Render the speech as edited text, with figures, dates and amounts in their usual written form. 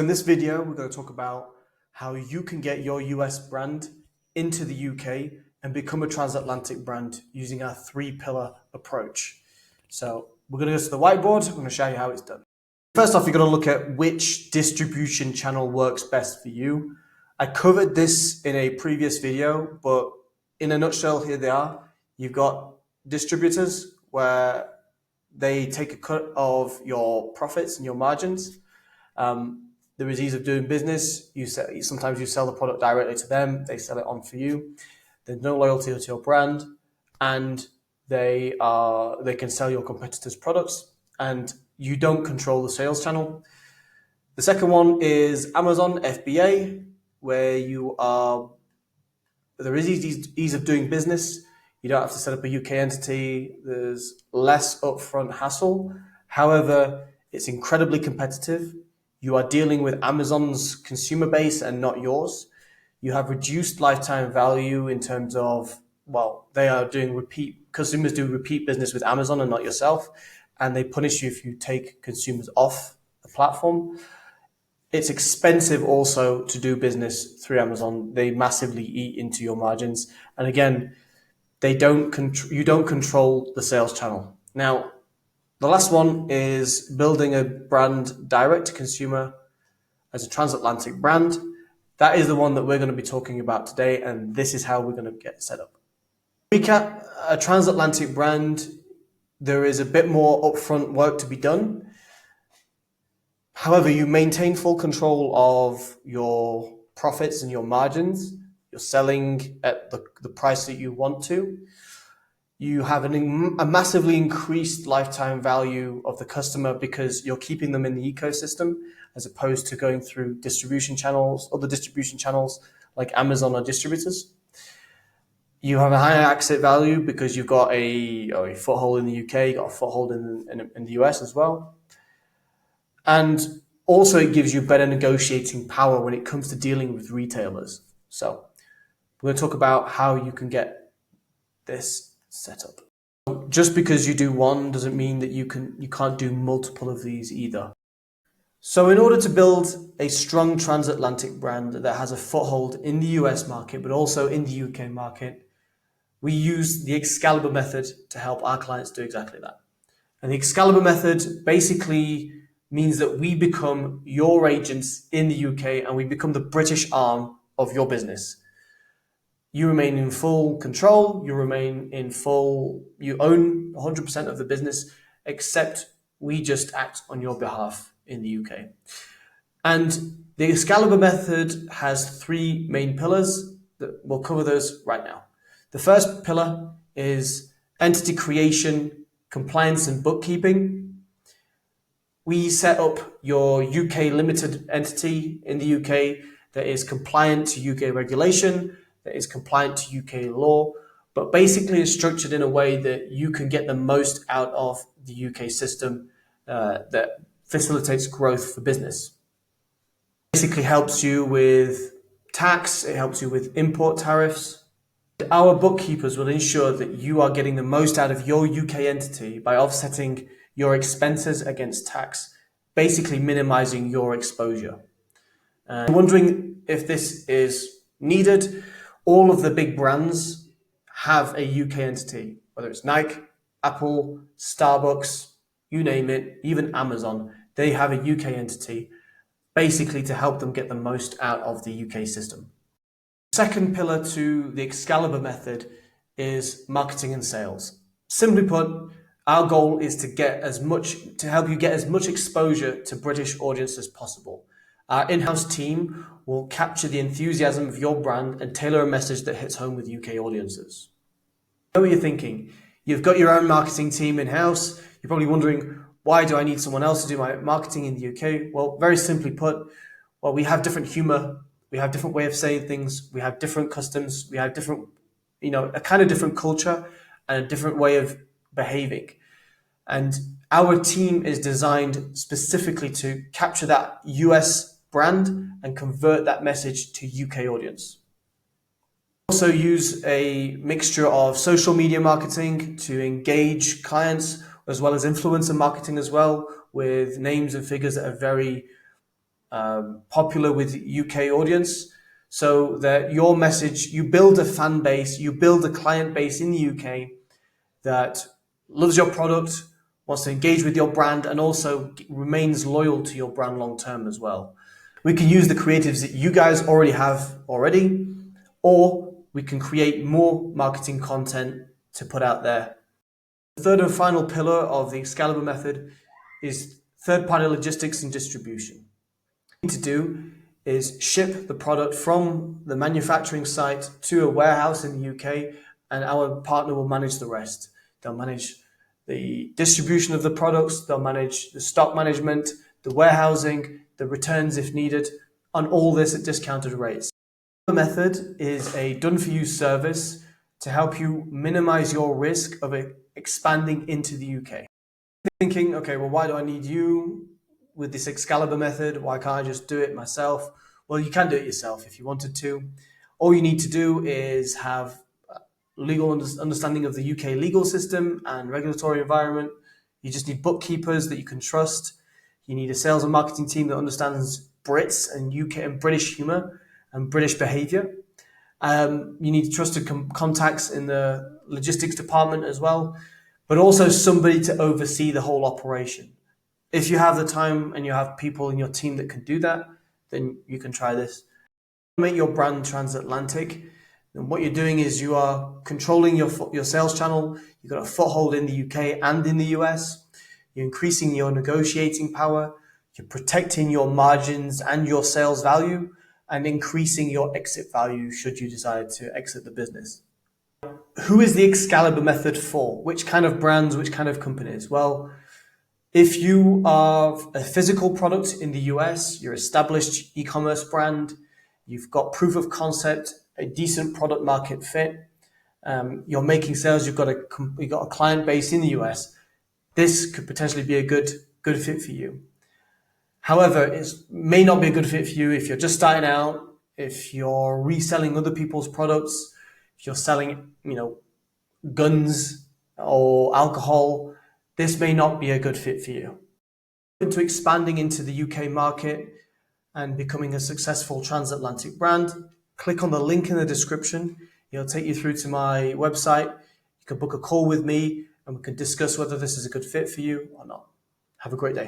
In this video, we're going to talk about how you can get your US brand into the UK and become a transatlantic brand using our three-pillar approach. So we're going to go to the whiteboard. I'm going to show you how it's done. First off, you're going to look at which distribution channel works best for you. I covered this in a previous video, but in a nutshell, here they are. You've got distributors where they take a cut of your profits and your margins. There is ease of doing business. Sometimes you sell the product directly to them. They sell it on for you. There's no loyalty to your brand, and they can sell your competitors' products, and you don't control the sales channel. The second one is Amazon FBA, where there is ease of doing business. You don't have to set up a UK entity. There's less upfront hassle. However, it's incredibly competitive. You are dealing with Amazon's consumer base and not yours. You have reduced lifetime value in terms of, customers do repeat business with Amazon and not yourself, and they punish you if you take consumers off the platform. It's expensive also to do business through Amazon. They massively eat into your margins. And again, you don't control the sales channel. Now, the last one is building a brand direct to consumer as a transatlantic brand. That is the one that we're going to be talking about today, and this is how we're going to get set up. Recap, a transatlantic brand, there is a bit more upfront work to be done. However, you maintain full control of your profits and your margins. You're selling at the price that you want to. You have a massively increased lifetime value of the customer because you're keeping them in the ecosystem as opposed to going through distribution channels, other distribution channels like Amazon or distributors. You have a higher exit value because you've got a foothold in the UK, you've got a foothold in the US as well. And also it gives you better negotiating power when it comes to dealing with retailers. So we're going to talk about how you can get this set up. Just because you do one doesn't mean that you can't do multiple of these either. So in order to build a strong transatlantic brand that has a foothold in the US market, but also in the UK market, we use the Excalibur method to help our clients do exactly that. And the Excalibur method basically means that we become your agents in the UK and we become the British arm of your business. You remain in full control, you own 100% of the business, except we just act on your behalf in the UK. And the Excalibur method has three main pillars that we'll cover those right now. The first pillar is entity creation, compliance and bookkeeping. We set up your UK limited entity in the UK that is compliant to UK regulation, that is compliant to UK law, but basically is structured in a way that you can get the most out of the UK system that facilitates growth for business. Basically helps you with tax, it helps you with import tariffs. Our bookkeepers will ensure that you are getting the most out of your UK entity by offsetting your expenses against tax, basically minimizing your exposure. I'm wondering if this is needed. All of the big brands have a UK entity, whether it's Nike, Apple, Starbucks, you name it, even Amazon, they have a UK entity basically to help them get the most out of the UK system. Second pillar to the Excalibur method is marketing and sales. Simply put, our goal is to help you get as much exposure to British audience as possible. Our in-house team will capture the enthusiasm of your brand and tailor a message that hits home with UK audiences. I know what you're thinking. You've got your own marketing team in-house. You're probably wondering, why do I need someone else to do my marketing in the UK? Well, very simply put, we have different humor. We have different way of saying things. We have different customs. We have different, a kind of different culture and a different way of behaving. And our team is designed specifically to capture that US brand and convert that message to UK audience. Also use a mixture of social media marketing to engage clients, as well as influencer marketing as well, with names and figures that are very popular with UK audience, so that your message, you build a fan base, you build a client base in the UK that loves your product, wants to engage with your brand, and also remains loyal to your brand long term as well. We can use the creatives that you guys already have already, or we can create more marketing content to put out there. The third and final pillar of the Excalibur method is third-party logistics and distribution. What we need to do is ship the product from the manufacturing site to a warehouse in the UK, and our partner will manage the rest. They'll manage the distribution of the products, they'll manage the stock management, the warehousing, the returns if needed, and all this at discounted rates. The method is a done-for-you service to help you minimize your risk of expanding into the UK. Thinking, okay, well, why do I need you with this Excalibur method? Why can't I just do it myself? Well, you can do it yourself if you wanted to. All you need to do is have legal understanding of the UK legal system and regulatory environment. You just need bookkeepers that you can trust. You need a sales and marketing team that understands Brits and UK and British humor and British behavior. You need trusted contacts in the logistics department as well, but also somebody to oversee the whole operation. If you have the time and you have people in your team that can do that, then you can try this. Make your brand transatlantic. And what you're doing is you are controlling your sales channel. You've got a foothold in the UK and in the US. You're increasing your negotiating power. You're protecting your margins and your sales value, and increasing your exit value should you decide to exit the business. Who is the Excalibur method for? Which kind of brands, which kind of companies? Well, if you are a physical product in the US, you're an established e-commerce brand, you've got proof of concept, a decent product market fit, you're making sales, you've got a client base in the US, this could potentially be a good fit for you. However, it may not be a good fit for you if you're just starting out, if you're reselling other people's products, if you're selling, guns or alcohol. This may not be a good fit for you. Into expanding into the UK market and becoming a successful transatlantic brand, click on the link in the description. It'll take you through to my website. You can book a call with me and we can discuss whether this is a good fit for you or not. Have a great day.